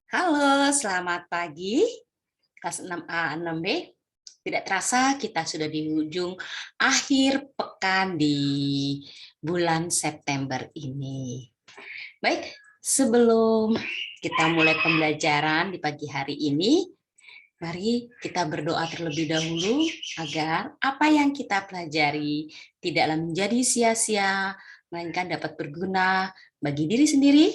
Halo, selamat pagi, kelas 6A, 6B. Tidak terasa kita sudah di ujung akhir pekan di bulan September ini. Baik, sebelum kita mulai pembelajaran di pagi hari ini, mari kita berdoa terlebih dahulu agar apa yang kita pelajari tidaklah menjadi sia-sia, melainkan dapat berguna bagi diri sendiri,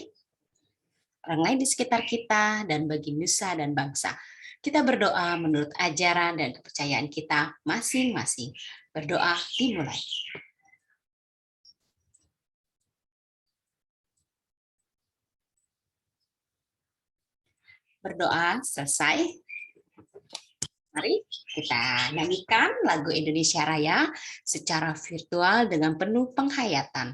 orang lain di sekitar kita, dan bagi nusa dan bangsa. Kita berdoa menurut ajaran dan kepercayaan kita masing-masing. Berdoa dimulai. Berdoa selesai. Mari kita nyanyikan lagu Indonesia Raya secara virtual dengan penuh penghayatan.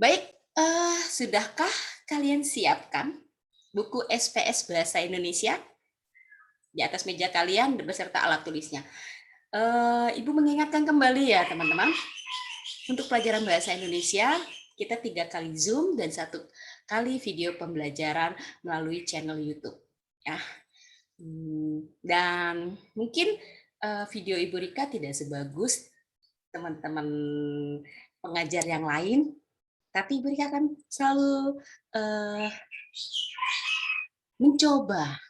Baik, sudahkah kalian siapkan buku SPS Bahasa Indonesia di atas meja kalian beserta alat tulisnya? Ibu mengingatkan kembali ya teman-teman, untuk pelajaran bahasa Indonesia kita 3 kali Zoom dan 1 kali video pembelajaran melalui channel YouTube. Ya. Dan mungkin video Ibu Rika tidak sebagus teman-teman pengajar yang lain, tapi Ibu Rika akan selalu mencoba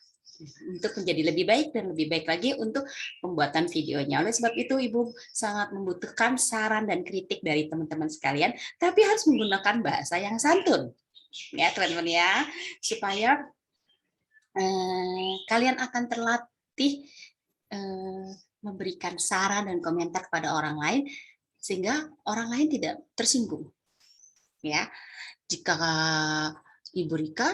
untuk menjadi lebih baik dan lebih baik lagi untuk pembuatan videonya. Oleh sebab itu, Ibu sangat membutuhkan saran dan kritik dari teman-teman sekalian, tapi harus menggunakan bahasa yang santun. Ya, teman-teman ya, supaya kalian akan terlatih memberikan saran dan komentar kepada orang lain, sehingga orang lain tidak tersinggung. Ya, jika Ibu Rika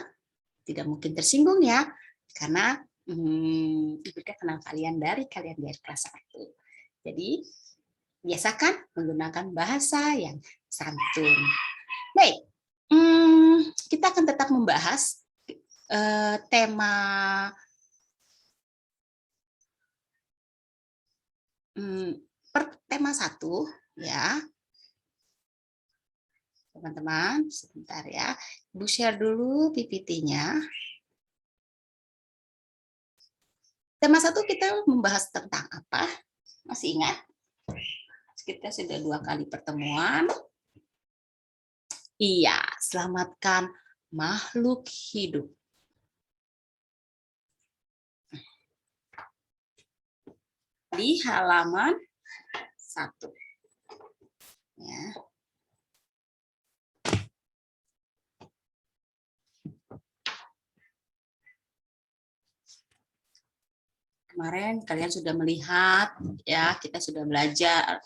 tidak mungkin tersinggung ya, karena Ibu Rika kenal kalian dari kelas 1. Jadi, biasakan menggunakan bahasa yang santun. Baik, kita akan tetap membahas tema tema 1 ya. Teman-teman, sebentar ya. Ibu share dulu PPT-nya. Tema 1 kita membahas tentang apa? Masih ingat? Kita sudah 2 kali pertemuan. Iya, selamatkan makhluk hidup. Di halaman 1. Ya. kemarin kalian sudah melihat ya, kita sudah belajar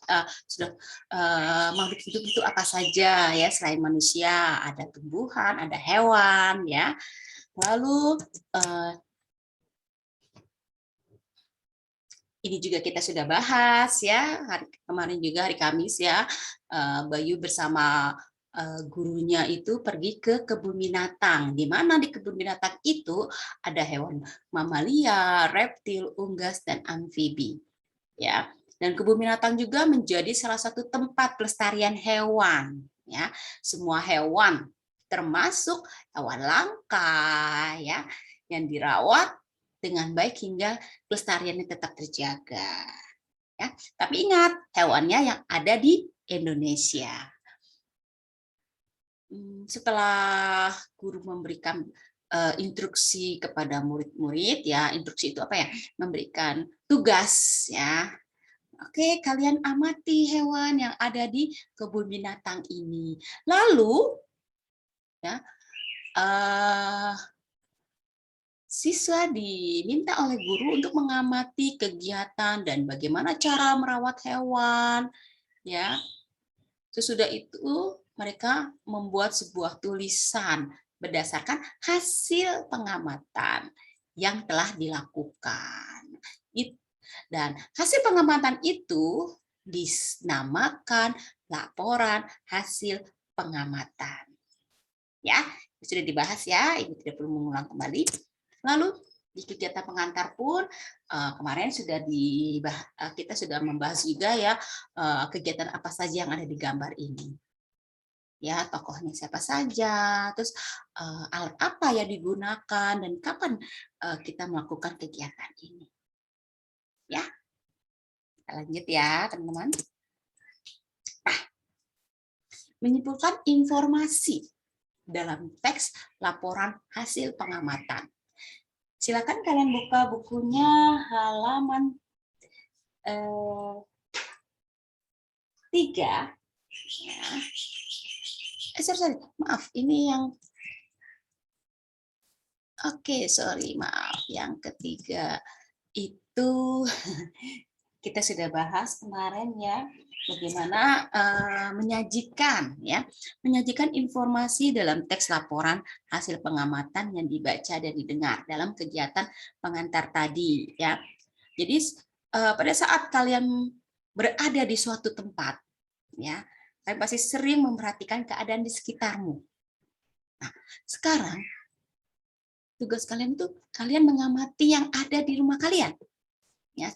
makhluk hidup itu apa saja ya, selain manusia ada tumbuhan, ada hewan ya. Lalu ini juga kita sudah bahas ya, kemarin juga hari Kamis ya, Bayu bersama gurunya itu pergi ke kebun binatang. Di mana di kebun binatang itu ada hewan mamalia, reptil, unggas, dan amfibi. Ya, dan kebun binatang juga menjadi salah satu tempat pelestarian hewan. Ya, semua hewan, termasuk hewan langka, ya, yang dirawat dengan baik hingga pelestariannya tetap terjaga. Ya, tapi ingat hewannya yang ada di Indonesia. Setelah guru memberikan instruksi kepada murid-murid ya, instruksi itu apa ya, memberikan tugas ya, oke, kalian amati hewan yang ada di kebun binatang ini, lalu ya siswa diminta oleh guru untuk mengamati kegiatan dan bagaimana cara merawat hewan ya. Sesudah itu mereka membuat sebuah tulisan berdasarkan hasil pengamatan yang telah dilakukan. Dan hasil pengamatan itu dinamakan laporan hasil pengamatan. Ya, sudah dibahas ya, Ibu tidak perlu mengulang kembali. Lalu di kegiatan pengantar pun kemarin sudah kita sudah membahas juga ya kegiatan apa saja yang ada di gambar ini. Ya, tokohnya siapa saja, terus alat apa yang digunakan dan kapan kita melakukan kegiatan ini. Ya. Kita lanjut ya, teman-teman. Nah, menyimpulkan informasi dalam teks laporan hasil pengamatan. Silakan kalian buka bukunya halaman 3. Ya. Sorry, maaf, ini yang sorry, maaf, yang ketiga itu kita sudah bahas kemarin ya, bagaimana menyajikan informasi dalam teks laporan hasil pengamatan yang dibaca dan didengar dalam kegiatan pengantar tadi ya. Jadi pada saat kalian berada di suatu tempat ya, kalian pasti sering memperhatikan keadaan di sekitarmu. Nah, sekarang tugas kalian itu kalian mengamati yang ada di rumah kalian ya,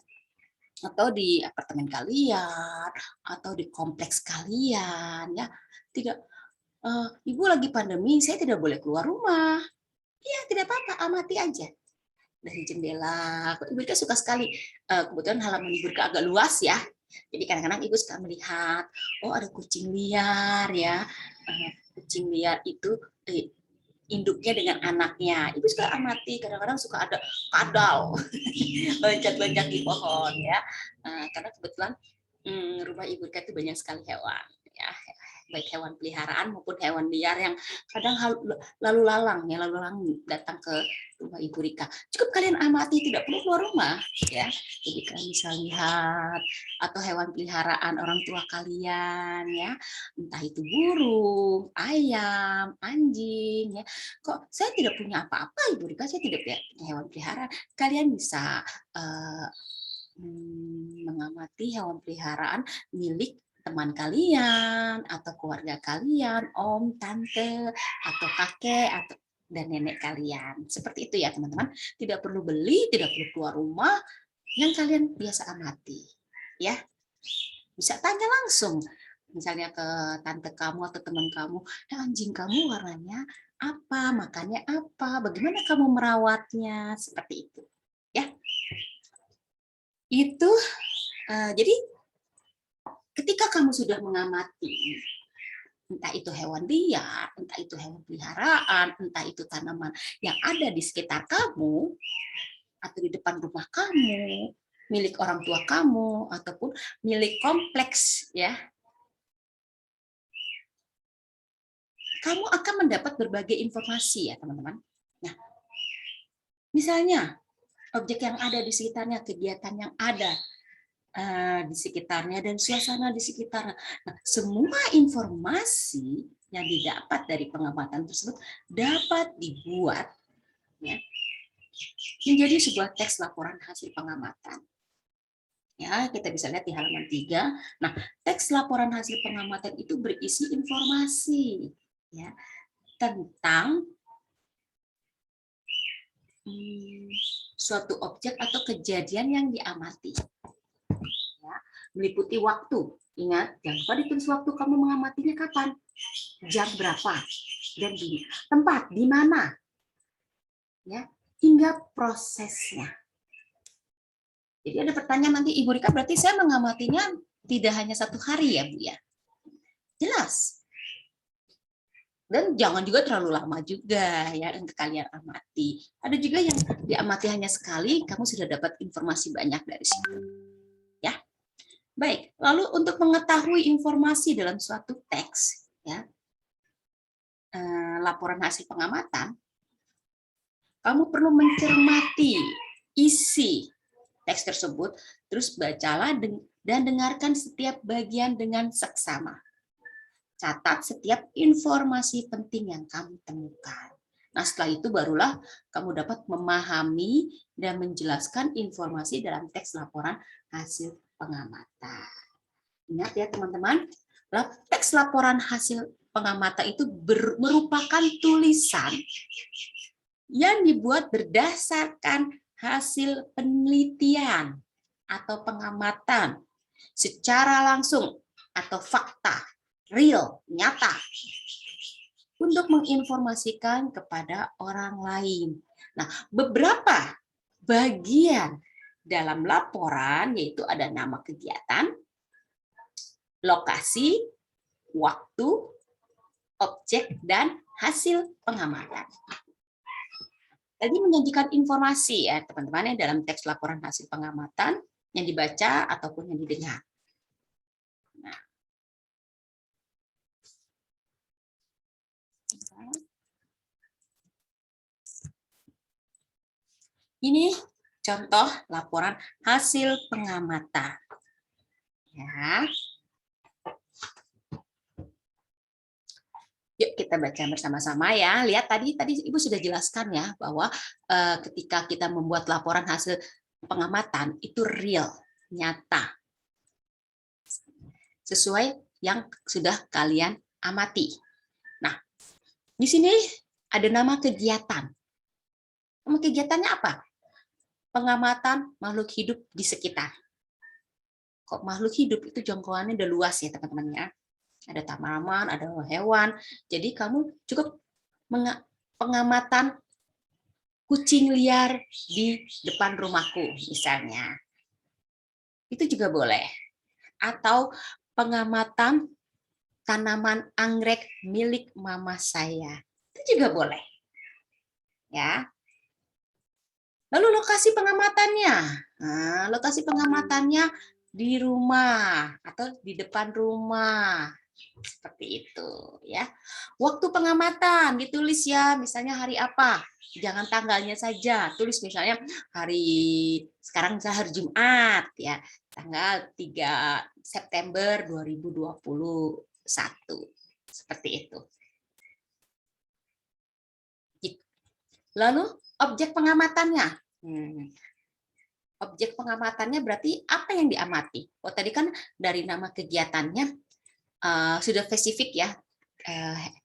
atau di apartemen kalian, atau di kompleks kalian, ya. Tidak, Ibu lagi pandemi, saya tidak boleh keluar rumah. Ya, tidak apa-apa, amati aja dari jendela. Ibu kan suka sekali, kebetulan halaman Ibu agak luas ya. Jadi kadang-kadang Ibu suka melihat, oh ada kucing liar ya. Kucing liar itu induknya dengan anaknya. Ibu suka amati, kadang-kadang suka ada kadal loncat-loncat di pohon ya. Karena kebetulan rumah Ibu Rika itu banyak sekali hewan ya, baik hewan peliharaan maupun hewan liar yang kadang lalu lalang datang ke rumah Ibu Rika. Cukup kalian amati, tidak perlu keluar rumah ya. Jadi kalian bisa lihat atau hewan peliharaan orang tua kalian ya, entah itu burung, ayam, anjing ya. Kok saya tidak punya apa-apa Ibu Rika, saya tidak punya hewan peliharaan. Kalian bisa mengamati hewan peliharaan milik teman kalian atau keluarga kalian, om, tante, atau kakek atau dan nenek kalian. Seperti itu ya teman-teman. Tidak perlu beli, tidak perlu keluar rumah, yang kalian biasa amati. Ya, bisa tanya langsung, misalnya ke tante kamu atau teman kamu, anjing kamu warnanya apa, makannya apa, bagaimana kamu merawatnya, seperti itu. Ya, itu jadi ketika kamu sudah mengamati, entah itu hewan liar, entah itu hewan peliharaan, entah itu tanaman yang ada di sekitar kamu, atau di depan rumah kamu, milik orang tua kamu, ataupun milik kompleks, ya, kamu akan mendapat berbagai informasi ya teman-teman. Nah, misalnya objek yang ada di sekitarnya, kegiatan yang ada di sekitarnya, dan suasana di sekitarnya. Nah, semua informasi yang didapat dari pengamatan tersebut dapat dibuat ya, menjadi sebuah teks laporan hasil pengamatan. Ya, kita bisa lihat di halaman 3. Nah, teks laporan hasil pengamatan itu berisi informasi ya tentang suatu objek atau kejadian yang diamati. Ya, meliputi waktu. Ingat, jangan lupa ditulis waktu kamu mengamatinya kapan, jam berapa, dan di tempat di mana, ya, hingga prosesnya. Jadi ada pertanyaan nanti, Ibu Rika, berarti saya mengamatinya tidak hanya 1 hari ya, Bu ya? Jelas. Dan jangan juga terlalu lama juga ya untuk kalian amati. Ada juga yang diamati hanya sekali, kamu sudah dapat informasi banyak dari situ. Ya. Baik, lalu untuk mengetahui informasi dalam suatu teks, ya, laporan hasil pengamatan, kamu perlu mencermati isi teks tersebut, terus bacalah dan dengarkan setiap bagian dengan seksama. Catat setiap informasi penting yang kamu temukan. Nah, setelah itu barulah kamu dapat memahami dan menjelaskan informasi dalam teks laporan hasil pengamatan. Ingat ya teman-teman, teks laporan hasil pengamatan itu merupakan tulisan yang dibuat berdasarkan hasil penelitian atau pengamatan secara langsung atau fakta, real, nyata, untuk menginformasikan kepada orang lain. Nah, beberapa bagian dalam laporan yaitu ada nama kegiatan, lokasi, waktu, objek, dan hasil pengamatan. Tadi menyajikan informasi ya teman-teman yang dalam teks laporan hasil pengamatan yang dibaca ataupun yang didengar. Nah, ini contoh laporan hasil pengamatan. Ya. Yuk kita baca bersama-sama ya. Lihat tadi Ibu sudah jelaskan ya bahwa ketika kita membuat laporan hasil pengamatan itu real, nyata. Sesuai yang sudah kalian amati. Nah, di sini ada nama kegiatan. Nama kegiatannya apa? Pengamatan makhluk hidup di sekitar. Kok makhluk hidup itu jangkauannya udah luas ya teman-teman ya. Ada tanaman, ada hewan. Jadi kamu cukup pengamatan kucing liar di depan rumahku misalnya. Itu juga boleh. Atau pengamatan tanaman anggrek milik mama saya. Itu juga boleh. Ya. Lalu lokasi pengamatannya. Nah, lokasi pengamatannya di rumah atau di depan rumah. Seperti itu ya. Waktu pengamatan ditulis ya, misalnya hari apa? Jangan tanggalnya saja, tulis misalnya sekarang misalnya hari Jumat ya, tanggal 3 September 2021. Seperti itu. Lalu objek pengamatannya. Objek pengamatannya berarti apa yang diamati? Oh, tadi kan dari nama kegiatannya sudah spesifik ya,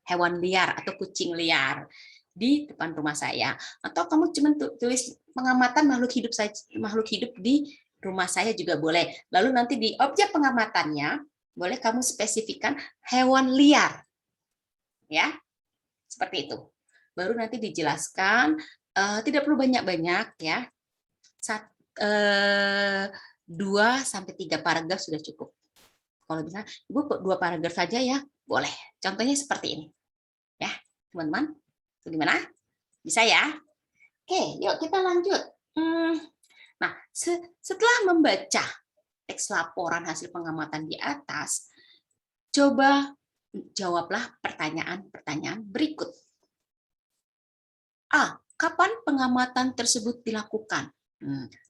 hewan liar atau kucing liar di depan rumah saya, atau kamu cuma tulis pengamatan makhluk hidup di rumah saya juga boleh. Lalu nanti di objek pengamatannya boleh kamu spesifikkan hewan liar ya, seperti itu. Baru nanti dijelaskan, tidak perlu banyak-banyak ya, 2-3 paragraf sudah cukup. Kalau bisa, Ibu 2 paragraf saja ya, boleh. Contohnya seperti ini. Ya, teman-teman. Bagaimana? Bisa ya? Oke, yuk kita lanjut. Nah, setelah membaca teks laporan hasil pengamatan di atas, coba jawablah pertanyaan-pertanyaan berikut. A. Kapan pengamatan tersebut dilakukan?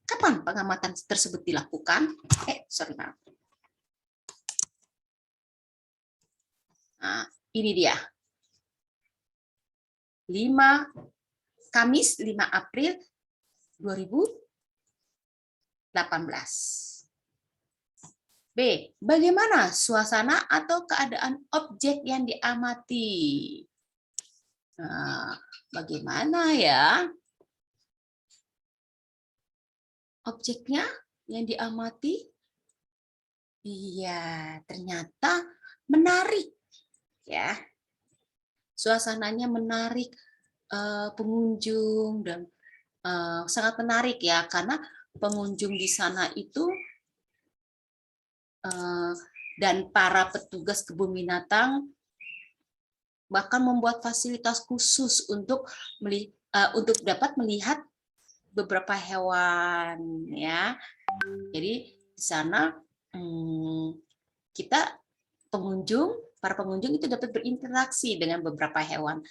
Kapan pengamatan tersebut dilakukan? Sorry, maaf. Nah, ini dia. Kamis 5 April 2018. B. Bagaimana suasana atau keadaan objek yang diamati? Nah, bagaimana ya objeknya yang diamati? Iya, ternyata menarik ya. Suasananya menarik pengunjung dan sangat menarik ya, karena pengunjung di sana itu dan para petugas kebun binatang bahkan membuat fasilitas khusus untuk dapat melihat beberapa hewan ya. Jadi di sana para pengunjung itu dapat berinteraksi dengan beberapa hewan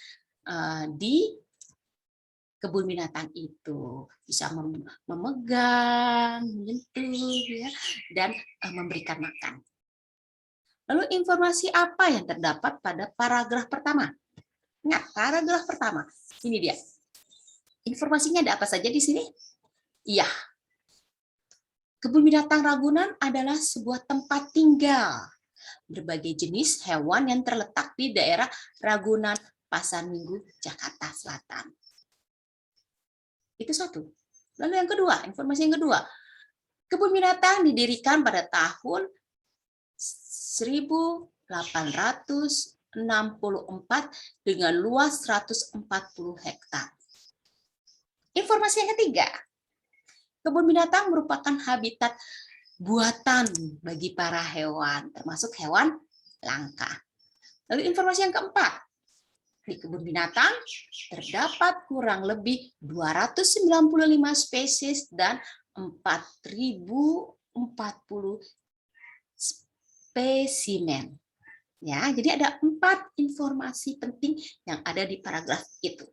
di kebun binatang itu, bisa memegang, menyentuh ya, dan memberikan makan. Lalu informasi apa yang terdapat pada paragraf pertama? Ingat, paragraf pertama. Ini dia. Informasinya ada apa saja di sini? Iya. Kebun binatang Ragunan adalah sebuah tempat tinggal berbagai jenis hewan yang terletak di daerah Ragunan, Pasar Minggu, Jakarta Selatan. Itu satu. Lalu yang kedua, informasi yang kedua. Kebun binatang didirikan pada tahun 1864 dengan luas 140 hektar. Informasi yang ketiga, kebun binatang merupakan habitat buatan bagi para hewan, termasuk hewan langka. Lalu informasi yang keempat, di kebun binatang terdapat kurang lebih 295 spesies dan 4.040 spesimen. Ya, jadi ada 4 informasi penting yang ada di paragraf itu.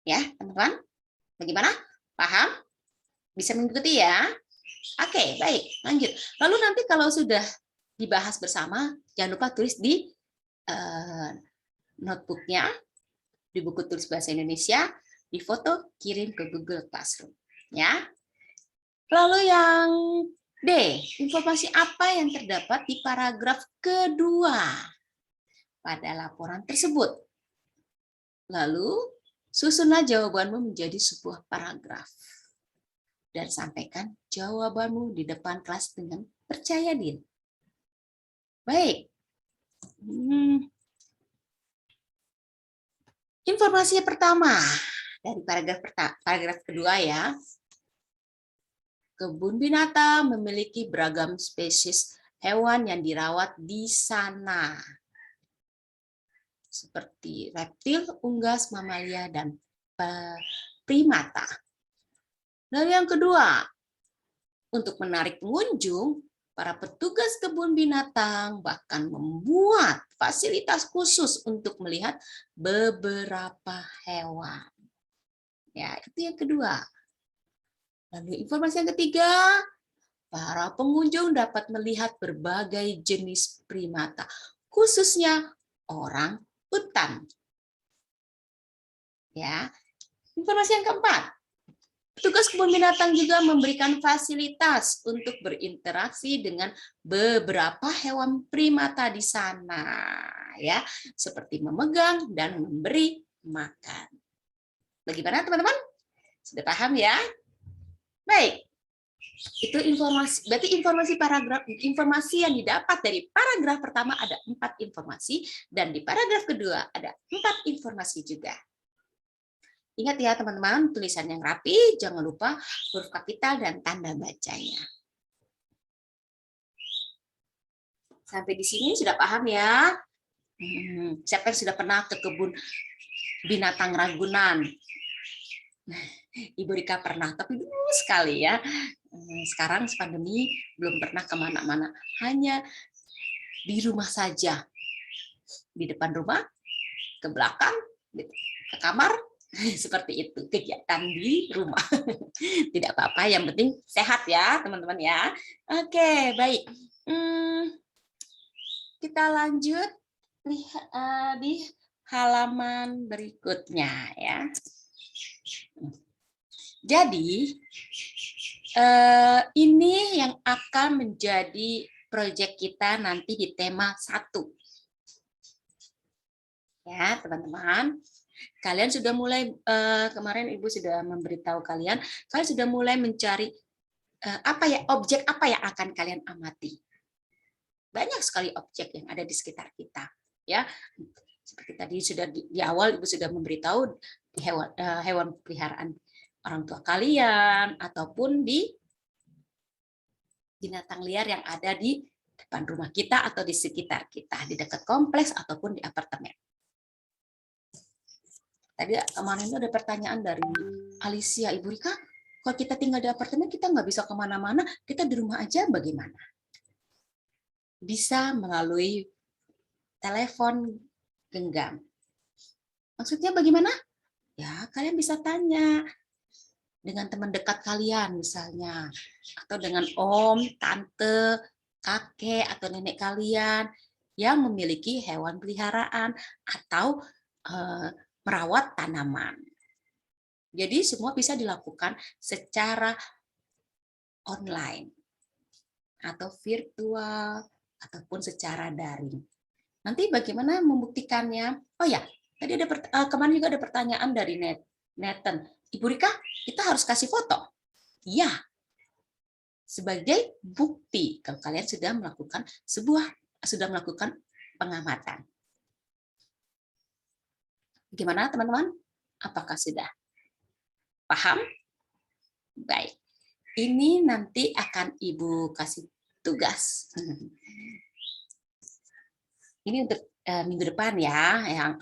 Ya, teman-teman. Bagaimana? Paham? Bisa mengikuti ya? Oke, baik. Lanjut. Lalu nanti kalau sudah dibahas bersama, jangan lupa tulis di notebooknya, di buku tulis bahasa Indonesia, di foto, kirim ke Google Classroom. Ya. Lalu yang D, informasi apa yang terdapat di paragraf kedua pada laporan tersebut? Lalu, susunlah jawabanmu menjadi sebuah paragraf. Dan sampaikan jawabanmu di depan kelas dengan percaya diri. Baik. Informasi pertama dari paragraf kedua ya. Kebun binatang memiliki beragam spesies hewan yang dirawat di sana. Seperti reptil, unggas, mamalia, dan primata. Lalu yang kedua, untuk menarik pengunjung, para petugas kebun binatang bahkan membuat fasilitas khusus untuk melihat beberapa hewan. Ya, itu yang kedua. Lalu informasi yang ketiga, para pengunjung dapat melihat berbagai jenis primata, khususnya orang hutan. Ya. Informasi yang keempat, petugas kebun binatang juga memberikan fasilitas untuk berinteraksi dengan beberapa hewan primata di sana, ya, seperti memegang dan memberi makan. Bagaimana teman-teman? Sudah paham ya? Baik. Itu informasi, berarti informasi yang didapat dari paragraf pertama ada 4 informasi, dan di paragraf kedua ada 4 informasi juga. Ingat ya teman-teman, tulisan yang rapi, jangan lupa huruf kapital dan tanda bacanya. Sampai di sini sudah paham ya? Siapa yang sudah pernah ke kebun binatang Ragunan? Ibu Rika pernah, tapi dulu sekali ya. Sekarang pandemi belum pernah kemana-mana, hanya di rumah saja. Di depan rumah, ke belakang, ke kamar, Seperti itu kegiatan di rumah. Tidak apa-apa, yang penting sehat ya teman-teman ya. Oke, baik. Kita lanjut di halaman berikutnya ya. Jadi ini yang akan menjadi proyek kita nanti di tema 1. Ya, teman-teman. Kalian sudah mulai, kemarin Ibu sudah memberitahu kalian sudah mulai mencari objek apa yang akan kalian amati. Banyak sekali objek yang ada di sekitar kita. Ya, seperti tadi sudah di awal Ibu sudah memberitahu hewan peliharaan orang tua kalian, ataupun di binatang liar yang ada di depan rumah kita atau di sekitar kita, di dekat kompleks ataupun di apartemen. Tadi kemarin itu ada pertanyaan dari Alicia, Ibu Rika, kalau kita tinggal di apartemen kita nggak bisa kemana-mana, kita di rumah aja bagaimana? Bisa melalui telepon genggam. Maksudnya bagaimana? Ya, kalian bisa tanya dengan teman dekat kalian misalnya, atau dengan om, tante, kakek, atau nenek kalian yang memiliki hewan peliharaan atau merawat tanaman. Jadi semua bisa dilakukan secara online atau virtual ataupun secara daring. Nanti bagaimana membuktikannya? Oh ya, tadi ada kemarin juga ada pertanyaan dari Nathan. Ibu Rika, kita harus kasih foto. Iya. Sebagai bukti kalau kalian sudah melakukan pengamatan. Gimana teman-teman? Apakah sudah paham? Baik. Ini nanti akan Ibu kasih tugas. Ini untuk minggu depan ya, yang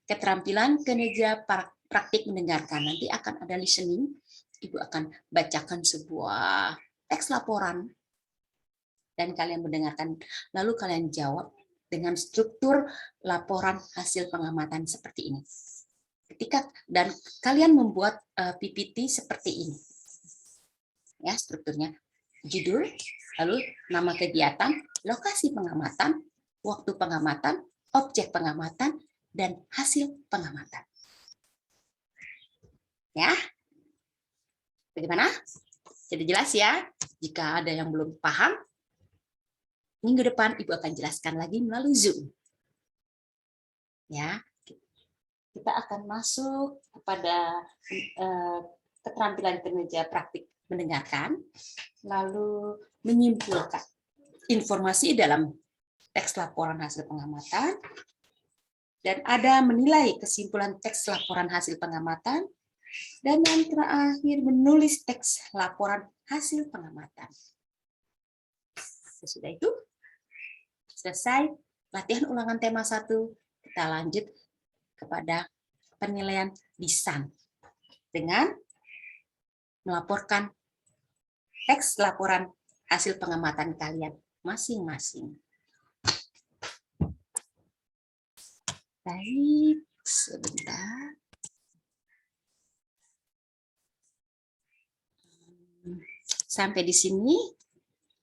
keterampilan kinerja praktik mendengarkan. Nanti akan ada listening. Ibu akan bacakan sebuah teks laporan dan kalian mendengarkan, lalu kalian jawab dengan struktur laporan hasil pengamatan seperti ini. Dan kalian membuat PPT seperti ini. Ya, strukturnya judul, lalu nama kegiatan, lokasi pengamatan, waktu pengamatan, objek pengamatan, dan hasil pengamatan. Ya, bagaimana? Jadi jelas ya? Jika ada yang belum paham, minggu depan Ibu akan jelaskan lagi melalui Zoom. Ya, kita akan masuk kepada keterampilan kinerja praktik mendengarkan, lalu menyimpulkan informasi dalam teks laporan hasil pengamatan, dan ada menilai kesimpulan teks laporan hasil pengamatan, dan yang terakhir menulis teks laporan hasil pengamatan. Sesudah itu, selesai latihan ulangan tema 1, kita lanjut kepada penilaian lisan dengan melaporkan teks laporan hasil pengamatan kalian masing-masing. Baik, sebentar. Sampai di sini.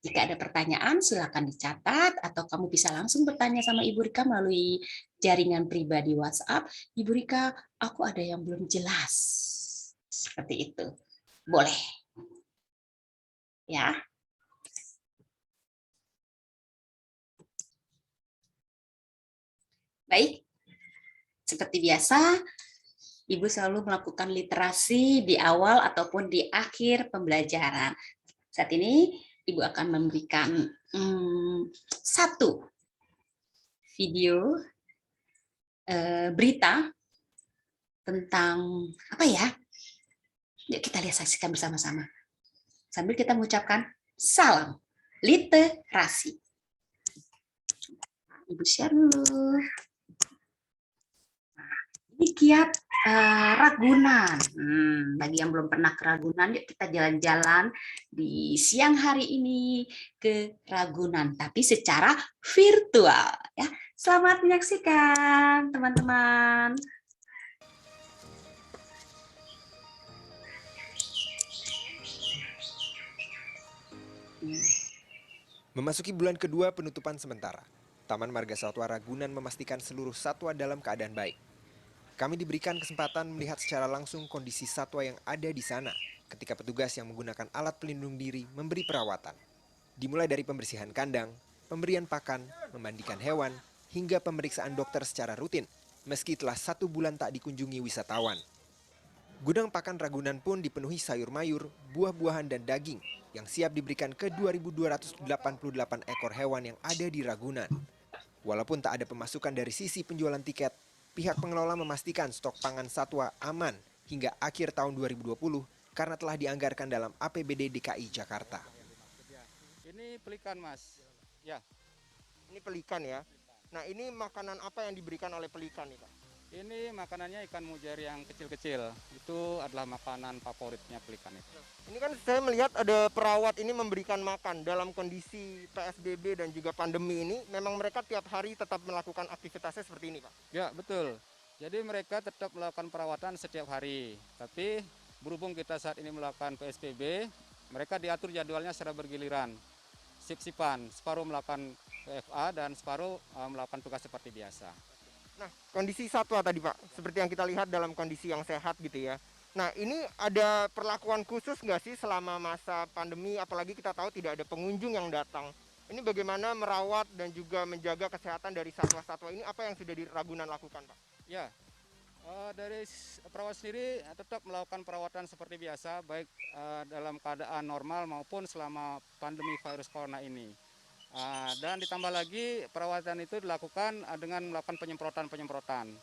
Jika ada pertanyaan, silakan dicatat, atau kamu bisa langsung bertanya sama Ibu Rika melalui jaringan pribadi WhatsApp. Ibu Rika, aku ada yang belum jelas. Seperti itu. Boleh. Ya. Baik. Seperti biasa, Ibu selalu melakukan literasi di awal ataupun di akhir pembelajaran. Saat ini, Ibu akan memberikan satu video berita tentang apa ya? Yuk kita lihat, saksikan bersama-sama. Sambil kita mengucapkan salam literasi. Ibu share dulu. Ini kiat Ragunan. Bagi yang belum pernah ke Ragunan, yuk kita jalan-jalan di siang hari ini ke Ragunan, tapi secara virtual. Ya, selamat menyaksikan, teman-teman. Memasuki bulan kedua penutupan sementara, Taman Marga Satwa Ragunan memastikan seluruh satwa dalam keadaan baik. Kami diberikan kesempatan melihat secara langsung kondisi satwa yang ada di sana ketika petugas yang menggunakan alat pelindung diri memberi perawatan. Dimulai dari pembersihan kandang, pemberian pakan, memandikan hewan, hingga pemeriksaan dokter secara rutin, meski telah 1 bulan tak dikunjungi wisatawan. Gudang pakan Ragunan pun dipenuhi sayur mayur, buah-buahan, dan daging yang siap diberikan ke 2.288 ekor hewan yang ada di Ragunan. Walaupun tak ada pemasukan dari sisi penjualan tiket, pihak pengelola memastikan stok pangan satwa aman hingga akhir tahun 2020 karena telah dianggarkan dalam APBD DKI Jakarta. Ini pelikan, Mas. Ya, Ini pelikan ya. Nah, ini makanan apa yang diberikan oleh pelikan nih, Pak? ini makanannya ikan mujair yang kecil-kecil. Itu adalah makanan favoritnya pelikan itu. Ini kan saya melihat ada perawat ini memberikan makan dalam kondisi PSBB dan juga pandemi ini. Memang mereka tiap hari tetap melakukan aktivitasnya seperti ini, Pak. Ya, betul. Jadi mereka tetap melakukan perawatan setiap hari. Tapi berhubung kita saat ini melakukan PSBB, mereka diatur jadwalnya secara bergiliran. Sip-sipan, separuh melakukan PFA dan separuh melakukan tugas seperti biasa. Nah, kondisi satwa tadi, Pak, seperti yang kita lihat dalam kondisi yang sehat gitu ya. Nah, ini ada perlakuan khusus nggak sih selama masa pandemi, apalagi kita tahu tidak ada pengunjung yang datang. Ini bagaimana merawat dan juga menjaga kesehatan dari satwa-satwa ini, apa yang sudah di Ragunan lakukan, Pak? Ya, dari perawat sendiri tetap melakukan perawatan seperti biasa, baik dalam keadaan normal maupun selama pandemi virus corona ini. Dan ditambah lagi perawatan itu dilakukan dengan melakukan penyemprotan-penyemprotan,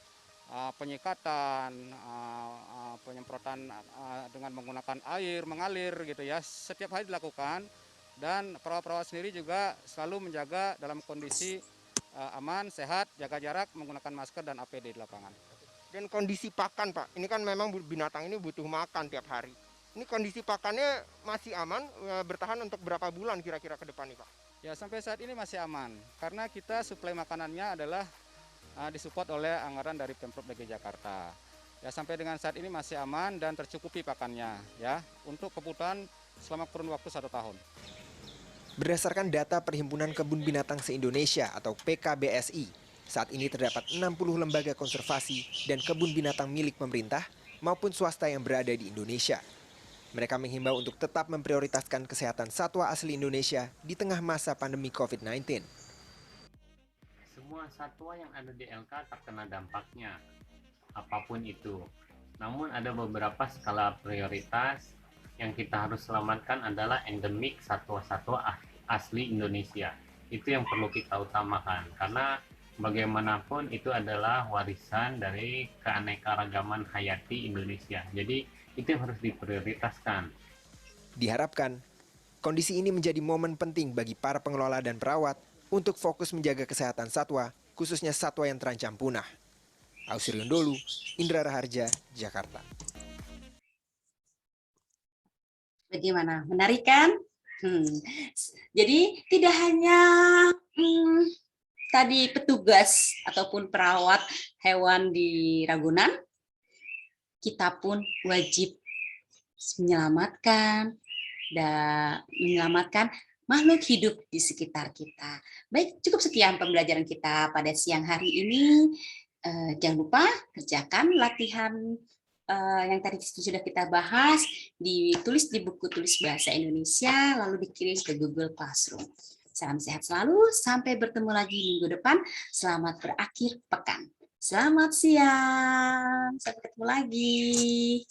penyikatan, penyemprotan dengan menggunakan air, mengalir gitu ya. Setiap hari dilakukan dan perawat-perawat sendiri juga selalu menjaga dalam kondisi aman, sehat, jaga jarak, menggunakan masker dan APD di lapangan. Dan kondisi pakan, Pak, ini kan memang binatang ini butuh makan tiap hari. Ini kondisi pakannya masih aman, bertahan untuk berapa bulan kira-kira ke depan nih, Pak? Ya, sampai saat ini masih aman karena kita suplai makanannya adalah disupport oleh anggaran dari Pemprov DKI Jakarta. Ya, sampai dengan saat ini masih aman dan tercukupi pakannya ya untuk kebutuhan selama kurun waktu 1 tahun. Berdasarkan data Perhimpunan Kebun Binatang se-Indonesia atau PKBSI, saat ini terdapat 60 lembaga konservasi dan kebun binatang milik pemerintah maupun swasta yang berada di Indonesia. Mereka menghimbau untuk tetap memprioritaskan kesehatan satwa asli Indonesia di tengah masa pandemi COVID-19. Semua satwa yang ada di LK terkena dampaknya, apapun itu. Namun ada beberapa skala prioritas yang kita harus selamatkan adalah endemik satwa-satwa asli Indonesia. Itu yang perlu kita utamakan, karena bagaimanapun itu adalah warisan dari keanekaragaman hayati Indonesia. Jadi itu yang harus diprioritaskan. Diharapkan, kondisi ini menjadi momen penting bagi para pengelola dan perawat untuk fokus menjaga kesehatan satwa, khususnya satwa yang terancam punah. Ausriun Dholu, Indra Raharja, Jakarta. Bagaimana? Menarik kan? Jadi tidak hanya tadi petugas ataupun perawat hewan di Ragunan, kita pun wajib menyelamatkan makhluk hidup di sekitar kita. Baik, cukup sekian pembelajaran kita pada siang hari ini. Jangan lupa kerjakan latihan yang tadi sudah kita bahas, ditulis di buku tulis bahasa Indonesia, lalu dikirim ke Google Classroom. Salam sehat selalu, sampai bertemu lagi minggu depan. Selamat berakhir pekan. Selamat siang, sampai ketemu lagi.